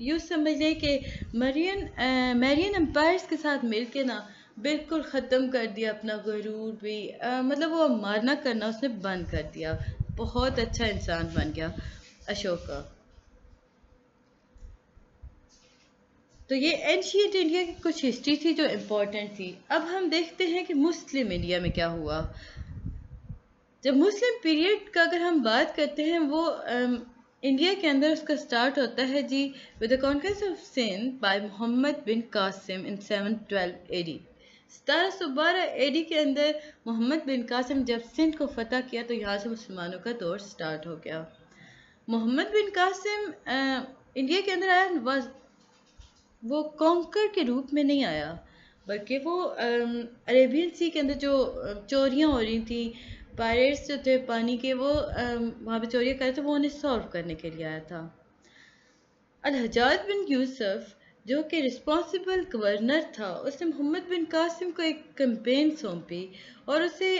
یوں سمجھ لیں کہ میرین امپائرز کے ساتھ مل کے نا بالکل ختم کر دیا اپنا غرور بھی، مطلب وہ مارنا کرنا اس نے بند کر دیا، بہت اچھا انسان بن گیا اشوکا۔ تو یہ اینشینٹ انڈیا کی کچھ ہسٹری تھی جو امپورٹنٹ تھی۔ اب ہم دیکھتے ہیں کہ مسلم انڈیا میں کیا ہوا۔ جب مسلم پیریڈ کا اگر ہم بات کرتے ہیں، وہ انڈیا کے اندر اس کا سٹارٹ ہوتا ہے جی with the conquest of Sindh by Muhammad bin Qasim in 712 AD۔ 1712 AD کے اندر محمد بن قاسم جب سندھ کو فتح کیا تو یہاں سے مسلمانوں کا دور سٹارٹ ہو گیا۔ محمد بن قاسم انڈیا کے اندر آیا، وہ کانکر کے روپ میں نہیں آیا، بلکہ وہ عربین سی کے اندر جو چوریاں ہو رہی تھیں، پائریٹس جو تھے پانی کے، وہ وہاں پہ چوریاں کر رہے تھے، وہ انہیں سالو کرنے کے لیے آیا تھا۔ الحجاج بن یوسف جو کہ رسپانسبل گورنر تھا، اس نے محمد بن قاسم کو ایک کیمپین سونپی اور اسے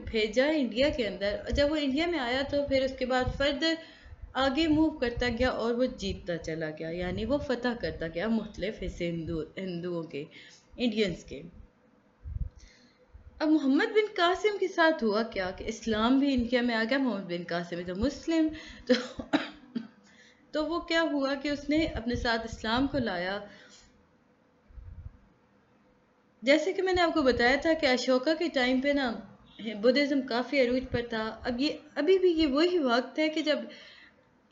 بھیجا انڈیا کے اندر۔ جب وہ انڈیا میں آیا تو پھر اس کے بعد فردر آگے موو کرتا گیا اور وہ جیتتا چلا گیا، یعنی وہ فتح کرتا گیا مختلف حصے ہندوؤں کے، انڈینز کے۔ اب محمد بن قاسم کے ساتھ ہوا کیا کہ اسلام بھی انڈیا میں آ گیا، محمد بن قاسم جو مسلم تو وہ کیا ہوا کہ اس نے اپنے ساتھ اسلام کو لایا۔ جیسے کہ میں نے آپ کو بتایا تھا کہ اشوکا کے ٹائم پہ نا بدھزم کافی عروج پر تھا۔ ابھی بھی یہ وہی وقت ہے کہ جب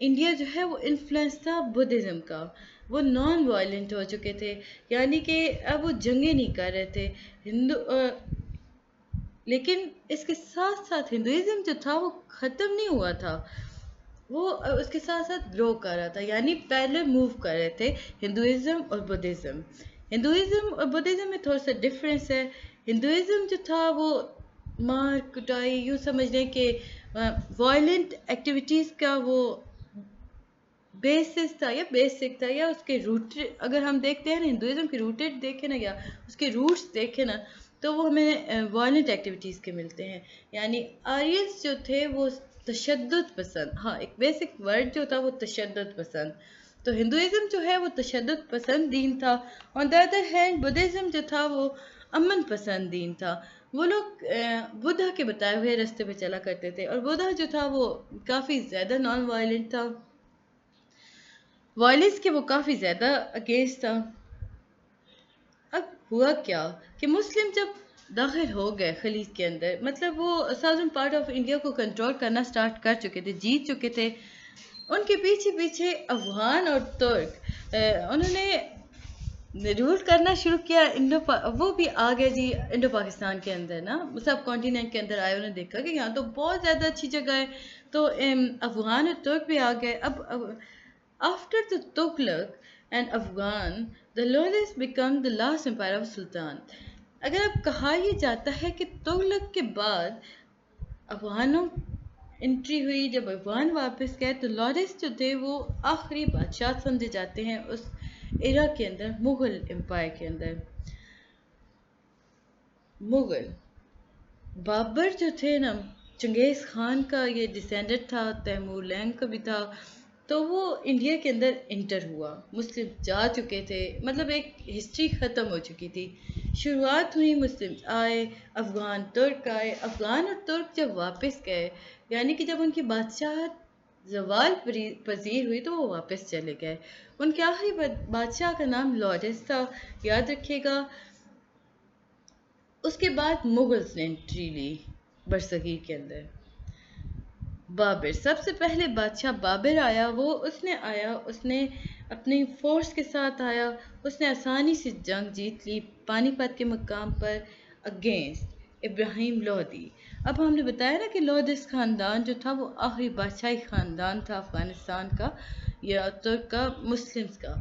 انڈیا جو ہے وہ انفلوئنس تھا بدھزم کا، وہ نان وائلنٹ ہو چکے تھے، یعنی کہ اب وہ جنگیں نہیں کر رہے تھے لیکن اس کے ساتھ ساتھ ہندوازم جو تھا وہ ختم نہیں ہوا تھا، وہ اس کے ساتھ ساتھ گرو کر رہا تھا، یعنی پہلے موو کر رہے تھے ہندوازم اور بدھزم۔ ہندوازم اور بدھزم میں تھوڑا سا ڈفرینس ہے۔ ہندوازم جو تھا وہ مار کٹائی، یوں سمجھ لیں کہ وائلنٹ ایکٹیویٹیز کا وہ بیسس تھا یا بیسک تھا، یا اس کے روٹ اگر ہم دیکھتے ہیں نا ہندوازم کے روٹڈ دیکھیں نا، یا اس کے روٹس دیکھیں نا، تو وہ ہمیں وائلنٹ ایکٹیویٹیز کے ملتے ہیں، یعنی آرینس جو تھے وہ تشدد پسند، ہاں ایک بیسک ورڈ جو تھا وہ تشدد پسند، تو ہندوازم جو ہے وہ تشدد پسند دین تھا۔ آن دا ادر ہینڈ بدھزم جو تھا وہ امن پسند دین تھا، وہ لوگ بدھا کے بتائے ہوئے راستے پہ چلا کرتے تھے، اور بدھا جو تھا وہ کافی زیادہ نان وائلنٹ تھا، وائلنس کے وہ کافی زیادہ اگینسٹ تھا۔ اب ہوا کیا کہ مسلم جب داخل ہو گئے خلیج کے اندر، مطلب وہ ساؤتھرن پارٹ آف انڈیا کو کنٹرول کرنا سٹارٹ کر چکے تھے، جیت چکے تھے، ان کے پیچھے پیچھے افغان اور ترک انہوں نے رول کرنا شروع کیا۔ وہ بھی آ گئے جی انڈو پاکستان کے اندر نا، سب کانٹیننٹ کے اندر آئے، انہوں نے دیکھا کہ یہاں تو بہت زیادہ اچھی جگہ ہے، تو افغان اور ترک بھی آ گئے۔ اب after the Tughlaq and Afghan, the Lodis become the last empire of Sultan۔ اگر اب کہا یہ جاتا ہے کہ تغلق کے بعد افغانوں انٹری ہوئی، جب افغان واپس گئے تو لوڈس جو تھے وہ آخری بادشاہ سمجھے جاتے ہیں اس ایرا کے اندر، مغل امپائر کے اندر۔ مغل بابر جو تھے نا، چنگیز خان کا یہ ڈسینڈنٹ تھا، تیمور لینگ کا بھی تھا، تو وہ انڈیا کے اندر انٹر ہوا، مسلم جا چکے تھے، مطلب ایک ہسٹری ختم ہو چکی تھی، شروعات ہوئی، مسلم آئے، افغان ترک آئے، افغان اور ترک جب واپس گئے، یعنی کہ جب ان کی بادشاہت زوال پذیر ہوئی تو وہ واپس چلے گئے۔ ان کے آخری بادشاہ کا نام لوڈس تھا، یاد رکھیے گا۔ اس کے بعد مغلز نے انٹری لی برصغیر کے اندر۔ بابر سب سے پہلے بادشاہ بابر آیا، اس نے اپنی فورس کے ساتھ آیا، اس نے آسانی سے جنگ جیت لی پانی پت کے مقام پر اگینسٹ ابراہیم لودھی۔ اب ہم نے بتایا نا کہ لودھس خاندان جو تھا وہ آخری بادشاہی خاندان تھا افغانستان کا یا ترک کا، مسلمز کا،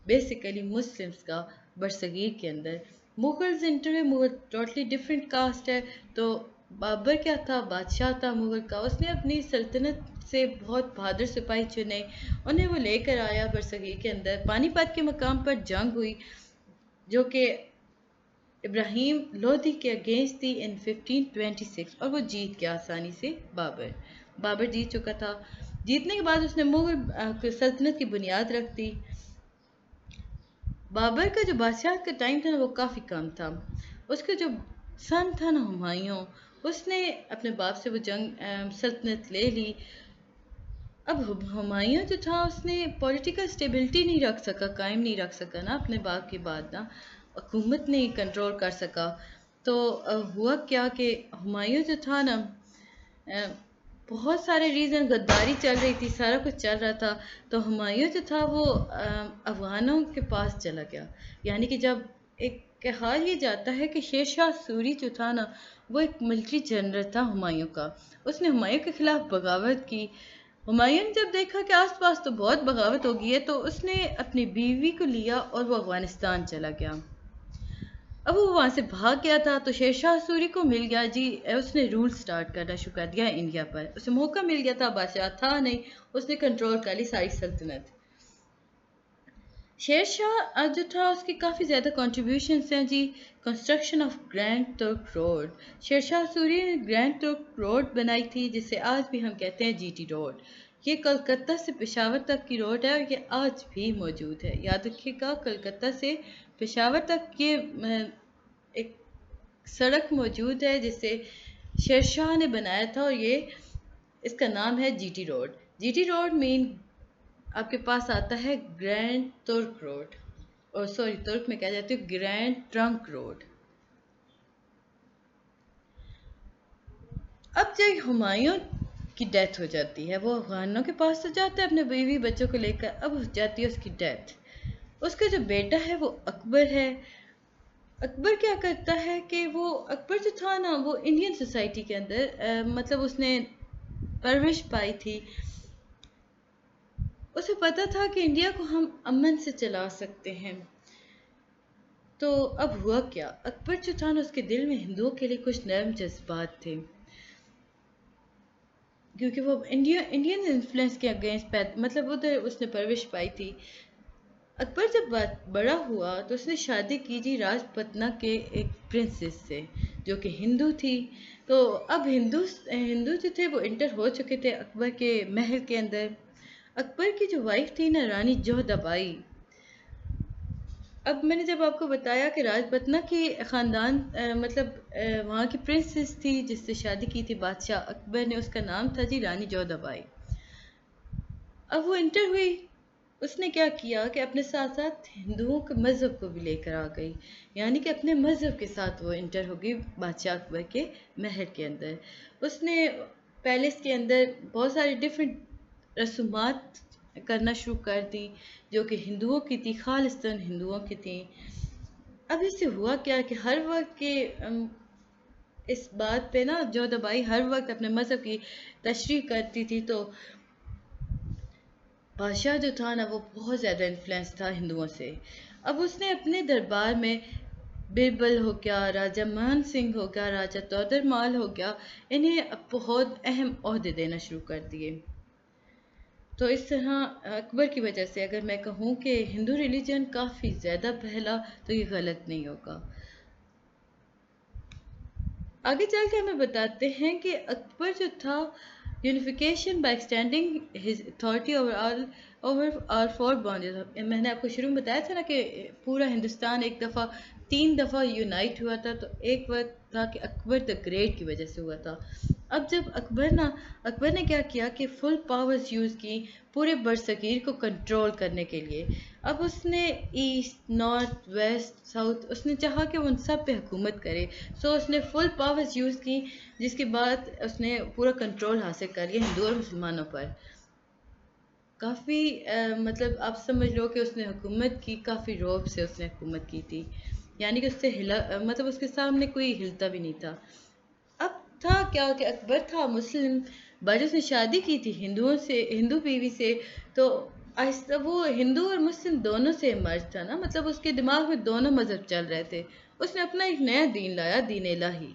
بیسیکلی مسلمز کا برصغیر کے اندر۔ Mughals enter, Mughal totally different caste ہے، تو بابر کیا تھا، بادشاہ تھا مغل کا، اس نے اپنی سلطنت سے بہت بہادر سپاہی چنے، انہیں وہ لے کر آیا برصغیر کے اندر، پانی پت کے مقام پر جنگ ہوئی جو کہ ابراہیم لودھی کے اگینسٹ تھی ان 1526، اور وہ جیت گیا آسانی سے۔ بابر جیت چکا تھا، جیتنے کے بعد اس نے مغل سلطنت کی بنیاد رکھ دی۔ بابر کا جو بادشاہت کا ٹائم تھا نا وہ کافی کم تھا. اس کا جو سن تھا نا ہمایوں، اس نے اپنے باپ سے وہ جنگ سلطنت لے لی. اب ہمایوں جو تھا اس نے پولیٹیکل سٹیبلٹی نہیں رکھ سکا، قائم نہیں رکھ سکا نا اپنے باپ کے بعد نا، حکومت نہیں کنٹرول کر سکا. تو ہوا کیا کہ ہمایوں جو تھا نا، بہت سارے ریزن، غداری چل رہی تھی، سارا کچھ چل رہا تھا. تو ہمایوں جو تھا وہ افغانوں کے پاس چلا گیا. یعنی کہ جب ایک کہا یہ جاتا ہے کہ شیر شاہ سوری جو تھا نا وہ ایک ملٹری جنرل تھا ہمایوں کا. اس نے ہمایوں کے خلاف بغاوت کی. ہمایوں نے جب دیکھا کہ آس پاس تو بہت بغاوت ہو گئی ہے تو اس نے اپنی بیوی کو لیا اور وہ افغانستان چلا گیا. اب وہ وہاں سے بھاگ گیا تھا تو شیر شاہ سوری کو مل گیا جی، اس نے رول سٹارٹ کرنا شروع کر دیا انڈیا پر. اسے موقع مل گیا تھا، بادشاہ تھا نہیں، اس نے کنٹرول کر لی ساری سلطنت. شیر شاہ جو تھا اس کی کافی زیادہ کنٹریبیوشنس ہیں جی. کنسٹرکشن آف گرینڈ ترک روڈ، شیر شاہ سوری نے گرینڈ ترک روڈ بنائی تھی جسے آج بھی ہم کہتے ہیں جی ٹی روڈ. یہ کلکتہ سے پشاور تک کی روڈ ہے اور یہ آج بھی موجود ہے. یاد رکھیے گا، کلکتہ سے پشاور تک یہ ایک سڑک موجود ہے جسے شیر شاہ نے بنایا تھا اور یہ اس کا نام ہے G T road. G T road مین آپ کے پاس آتا ہے گرینڈ ترک روڈ، اور سوری ترک میں کہا جاتا ہے گرینڈ ٹرنک روڈ. اب جب ہمایوں کی ڈیتھ ہو جاتی ہے، وہ افغانوں کے پاس تو جاتا ہے اپنے بیوی بچوں کو لے کر. اب ہو جاتی ہے اس کی ڈیتھ. اس کا جو بیٹا ہے وہ اکبر ہے. اکبر کیا کرتا ہے کہ وہ اکبر جو تھا نا وہ انڈین سوسائٹی کے اندر مطلب اس نے پرورش پائی تھی. اسے پتا تھا کہ انڈیا کو ہم امن سے چلا سکتے ہیں. تو اب ہوا کیا، اکبر جو تھا نا اس کے دل میں ہندوؤں کے لیے کچھ نرم جذبات تھے، کیونکہ وہ انڈین انفلوئنس کے اگینسٹ مطلب ادھر اس نے پرورش پائی تھی. اکبر جب بڑا ہوا تو اس نے شادی کی جی راج پتنا کے ایک پرنسس سے جو کہ ہندو تھی. تو اب ہندو جو تھے وہ انٹر ہو چکے تھے اکبر کے محل کے اندر. اکبر کی جو وائف تھی نا رانی جوہدا بائی. اب میں نے جب آپ کو بتایا کہ راج پتنا کی خاندان مطلب وہاں کی پرنسس تھی جس سے شادی کی تھی بادشاہ اکبر نے، اس کا نام تھا جی رانی جوہدا بائی. اب وہ انٹر ہوئی، اس نے کیا کیا کہ اپنے ساتھ ساتھ ہندوؤں کے مذہب کو بھی لے کر آ گئی. یعنی کہ اپنے مذہب کے ساتھ وہ انٹر ہو گئی بادشاہ اکبر کے محل کے اندر. اس نے پیلس کے اندر بہت ساری ڈیفرنٹ رسومات کرنا شروع کر دی جو کہ ہندوؤں کی تھی، خالصتاً ہندوؤں کی تھیں. اب اس سے ہوا کیا کہ ہر وقت کے اس بات پہ نا جوہدا بائی ہر وقت اپنے مذہب کی تشریح کرتی تھی. تو بادشاہ جو تھا نا وہ بہت زیادہ انفلوئنس تھا ہندوؤں سے. اب اس نے اپنے دربار میں بربل ہو گیا، راجہ مان سنگھ ہو گیا، راجہ تودر مال ہو گیا، انہیں بہت اہم عہدے دینا شروع کر دیے. تو اس طرح اکبر کی وجہ سے اگر میں کہوں کہ ہندو ریلیجن کافی زیادہ پھیلا تو یہ غلط نہیں ہوگا. آگے چل کے ہمیں بتاتے ہیں کہ اکبر جو تھا unification by extending his authority over all four boundaries. میں نے آپ کو شروع میں بتایا تھا نا کہ پورا ہندوستان ایک دفعہ 3 دفعہ یونائٹ ہوا تھا. تو ایک وقت تھا کہ اکبر دا گریٹ کی وجہ سے ہوا تھا. اب جب اکبر نے کیا کیا کہ فل پاورز یوز کی پورے برصغیر کو کنٹرول کرنے کے لیے. اب اس نے ایسٹ، نارتھ، ویسٹ، ساؤتھ، اس نے چاہا کہ وہ ان سب پہ حکومت کرے. سو اس نے فل پاورز یوز کی جس کے بعد اس نے پورا کنٹرول حاصل کر لیا ہندو اور مسلمانوں پر. کافی مطلب آپ سمجھ لو کہ اس نے حکومت کی، کافی روب سے اس نے حکومت کی تھی. یعنی کہ اس سے مطلب اس کے سامنے کوئی ہلتا بھی نہیں تھا. اب تھا کیا کہ اکبر تھا مسلم، بعد اس نے شادی کی تھی ہندو بیوی سے. تو آہستہ وہ ہندو اور مسلم دونوں سے مرج تھا نا، مطلب اس کے دماغ میں دونوں مذہب چل رہے تھے. اس نے اپنا ایک نیا دین لایا، دین الہی.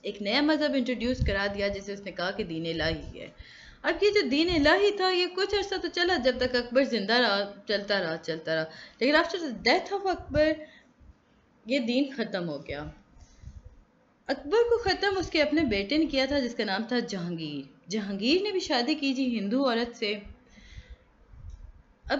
ایک نیا مذہب انٹروڈیوس کرا دیا جسے اس نے کہا کہ دین الہی ہے. اب یہ جو دین الہی تھا یہ کچھ عرصہ تو چلا جب تک اکبر زندہ رہا، چلتا رہا. لیکن آفٹر ڈیتھ آف اکبر یہ دین ختم ہو گیا. اکبر کو ختم اس کے اپنے بیٹے نے کیا تھا جس کا نام تھا جہانگیر. جہانگیر نے بھی شادی کی جی ہندو عورت سے. اب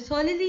solely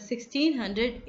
1600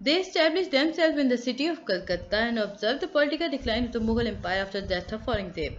They established themselves in the city of Calcutta and observed the political decline of the Mughal Empire after the death of Aurangzeb.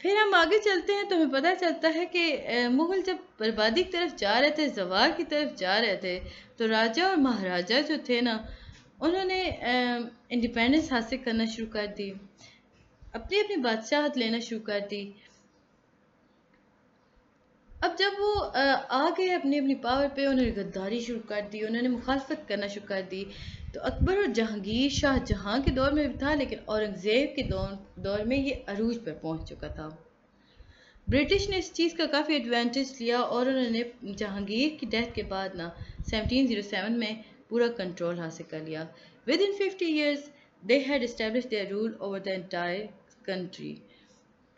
پھر ہم آگے چلتے ہیں تو ہمیں پتہ چلتا ہے کہ مغل جب بربادی کی طرف جا رہے تھے، زوال کی طرف جا رہے تھے، تو راجہ اور مہاراجہ جو تھے نا، انہوں نے انڈیپینڈنس حاصل کرنا شروع کر دی، اپنی اپنی بادشاہت لینا شروع کر دی۔ اب جب وہ آ گئے اپنی اپنی پاور پہ، انہوں نے غداری شروع کر دی، انہوں نے مخالفت کرنا شروع کر دی۔ تو اکبر اور جہانگیر شاہ جہاں کے دور میں بھی تھا، لیکن اورنگزیب کے دور میں یہ عروج پر پہنچ چکا تھا۔ برٹش نے اس چیز کا کافی ایڈوانٹیج لیا اور انہوں نے جہانگیر کی ڈیتھ کے بعد نا 1707 میں پورا کنٹرول حاصل کر لیا۔ Within 50 years, they had established their rule over the entire country.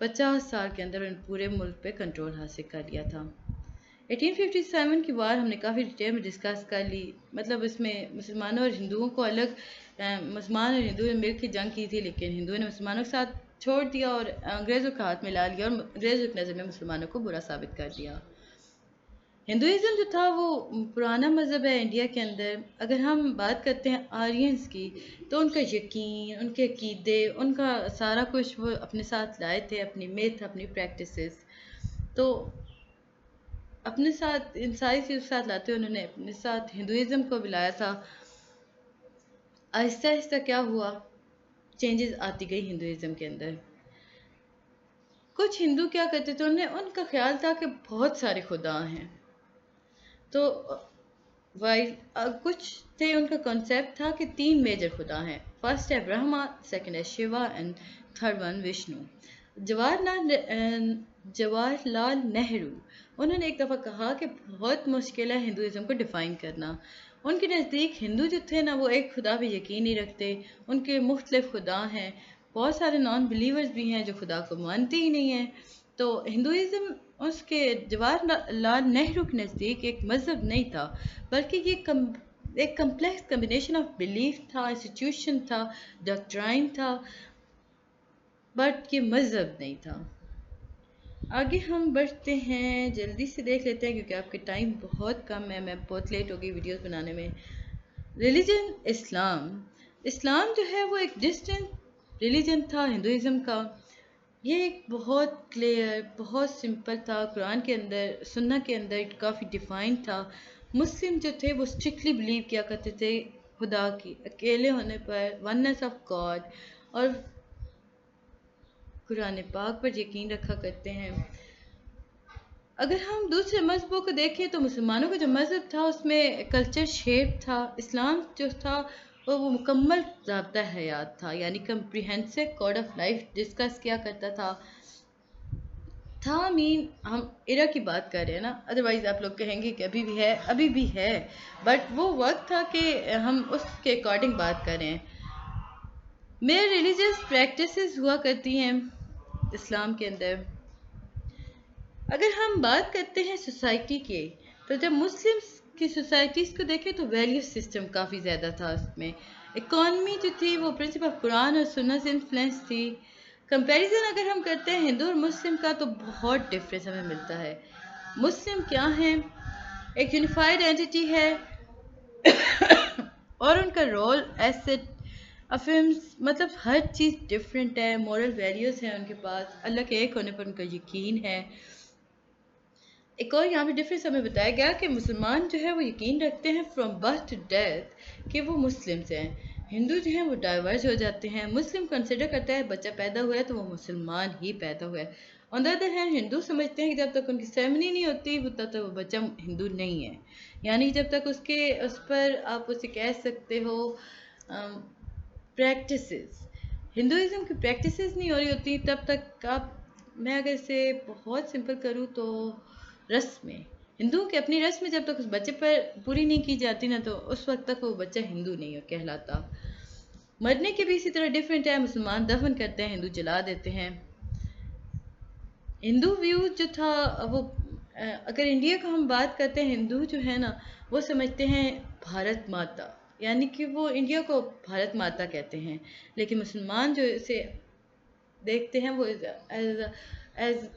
50 سال کے اندر انہوں نے پورے ملک پہ کنٹرول حاصل کر لیا تھا۔ 1857 کی وار ہم نے کافی ڈیٹیل میں ڈسکس کر لی، مطلب اس میں مسلمانوں اور ہندوؤں کو الگ، مسلمان اور ہندو نے مل کے جنگ کی تھی، لیکن ہندوؤں نے مسلمانوں کے ساتھ چھوڑ دیا اور انگریزوں کے ہاتھ میں لا لیا، اور انگریزوں کی نظر میں مسلمانوں کو برا ثابت کر دیا۔ ہندوازم جو تھا وہ پرانا مذہب ہے انڈیا کے اندر۔ اگر ہم بات کرتے ہیں آرینز کی، تو ان کا یقین، ان کے عقیدے، ان کا سارا کچھ وہ اپنے ساتھ لائے تھے، اپنی میتھ، اپنی پریکٹسز، تو اپنے ساتھ ان ساری چیزوں کے ساتھ لاتے انہوں نے اپنے ساتھ ہندوازم کو بھی لایا تھا۔ آہستہ آہستہ کیا ہوا، چینجز آتی گئی ہندوازم کے اندر۔ کچھ ہندو کیا کرتے تھے، ان کا خیال تھا کہ بہت سارے خدا ہیں، تو کچھ تھے ان کا کنسیپٹ تھا کہ 3 میجر خدا ہیں، فرسٹ ہے برہما، سیکنڈ ہے Shiva, and third one Vishnu. Jawahar Lal Nehru, انہوں نے ایک دفعہ کہا کہ بہت مشکل ہے ہندوازم کو ڈیفائن کرنا۔ ان کے نزدیک ہندو جو تھے نا، وہ ایک خدا پہ یقین نہیں رکھتے، ان کے مختلف خدا ہیں، بہت سارے نان بلیورز بھی ہیں جو خدا کو مانتے ہی نہیں ہیں۔ تو ہندوازم اس کے جواہر لال نہرو کے نزدیک ایک مذہب نہیں تھا، بلکہ یہ ایک کمپلیکس کمبینیشن آف بلیف تھا، انسٹیٹیوشن تھا، ڈاکٹرائن تھا، بٹ یہ مذہب نہیں تھا۔ آگے ہم بڑھتے ہیں، جلدی سے دیکھ لیتے ہیں کیونکہ آپ کے ٹائم بہت کم ہے، میں بہت لیٹ ہو گئی ویڈیوز بنانے میں۔ ریلیجن اسلام، اسلام جو ہے وہ ایک ڈسٹنٹ ریلیجن تھا ہندوازم کا۔ یہ ایک بہت کلیئر، بہت سمپل تھا، قرآن کے اندر، سنہ کے اندر کافی ڈیفائن تھا۔ مسلم جو تھے وہ اسٹرکٹلی بلیو کیا کرتے تھے خدا کی اکیلے ہونے پر، وننس آف گاڈ، اور قرآن پاک پر یقین رکھا کرتے ہیں۔ اگر ہم دوسرے مذہبوں کو دیکھیں تو مسلمانوں کا جو مذہب تھا اس میں کلچر شیپ تھا، اسلام جو تھا وہ مکمل ضابطہ حیات تھا، یعنی comprehensive code of life discuss کیا کرتا تھا۔ ہم ایرا کی بات کر رہے ہیں نا، ادروائز آپ لوگ کہیں گے کہ ابھی بھی ہے، بٹ وہ وقت تھا کہ ہم اس کے اکارڈنگ بات کر رہے ہیں۔ میرے ریلیجیس پریکٹسز ہوا کرتی ہیں اسلام کے اندر۔ اگر ہم بات کرتے ہیں سوسائٹی کے، تو جب مسلمز کی سوسائٹیز کو دیکھیں تو ویلیو سسٹم کافی زیادہ تھا اس میں۔ اکانومی جو تھی وہ پرنسپل آف قرآن اور سنہ سے انفلوئنس تھی۔ کمپیریزن اگر ہم کرتے ہیں ہندو اور مسلم کا تو بہت ڈفرینس ہمیں ملتا ہے۔ مسلم کیا ہیں، ایک یونیفائڈ اینٹی ہے اور ان کا رول ایسٹ افرمز، مطلب ہر چیز ڈفرینٹ ہے، مورل ویلیوز ہیں ان کے پاس، اللہ کے ایک ہونے پر ان کا یقین ہے۔ ایک اور یہاں پہ ڈفرینس ہمیں بتایا گیا کہ مسلمان جو ہے وہ یقین رکھتے ہیں فرام برتھ ٹو ڈیتھ کہ وہ مسلمز ہیں، ہندو جو ہیں وہ ڈائیورس ہو جاتے ہیں۔ مسلم کنسیڈر کرتا ہے بچہ پیدا ہوا ہے تو وہ مسلمان ہی پیدا ہوا ہے، آن دا ادر ہینڈ ہندو سمجھتے ہیں کہ جب تک ان کی سیرمنی نہیں ہوتی تب تک وہ بچہ ہندو نہیں ہے، یعنی جب تک اس پر آپ اسے کہہ سکتے ہو پریکٹسز، ہندوازم کی پریکٹسز نہیں ہو رہی ہوتی تب تک میں اگر اسے بہت سمپل کروں تو رسمیں، ہندوؤں کی اپنی رسمیں جب تک اس بچے پر پوری نہیں کی جاتی نا تو اس وقت تک وہ بچہ ہندو نہیں کہلاتا۔ مرنے کے بھی اسی طرح ڈیفرنٹ ہے، مسلمان دفن کرتے ہیں، ہندو جلا دیتے ہیں۔ ہندو ویو جو تھا وہ اگر انڈیا کا ہم بات کرتے ہیں، ہندو جو ہے نا وہ سمجھتے ہیں بھارت ماتا، یعنی کہ وہ انڈیا کو بھارت ماتا کہتے ہیں، لیکن مسلمان جو اسے دیکھتے ہیں وہ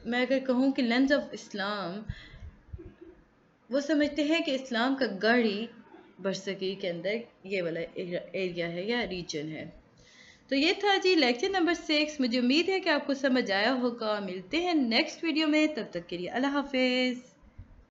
میں اگر کہوں کہ لینس آف اسلام، وہ سمجھتے ہیں کہ اسلام کا گڑھ ہی برصغیر کے اندر یہ والا ایریا ہے یا ریجن ہے۔ تو یہ تھا جی لیکچر نمبر 6. مجھے امید ہے کہ آپ کو سمجھ آیا ہوگا. ملتے ہیں نیکسٹ ویڈیو میں، تب تک کے لیے اللہ حافظ.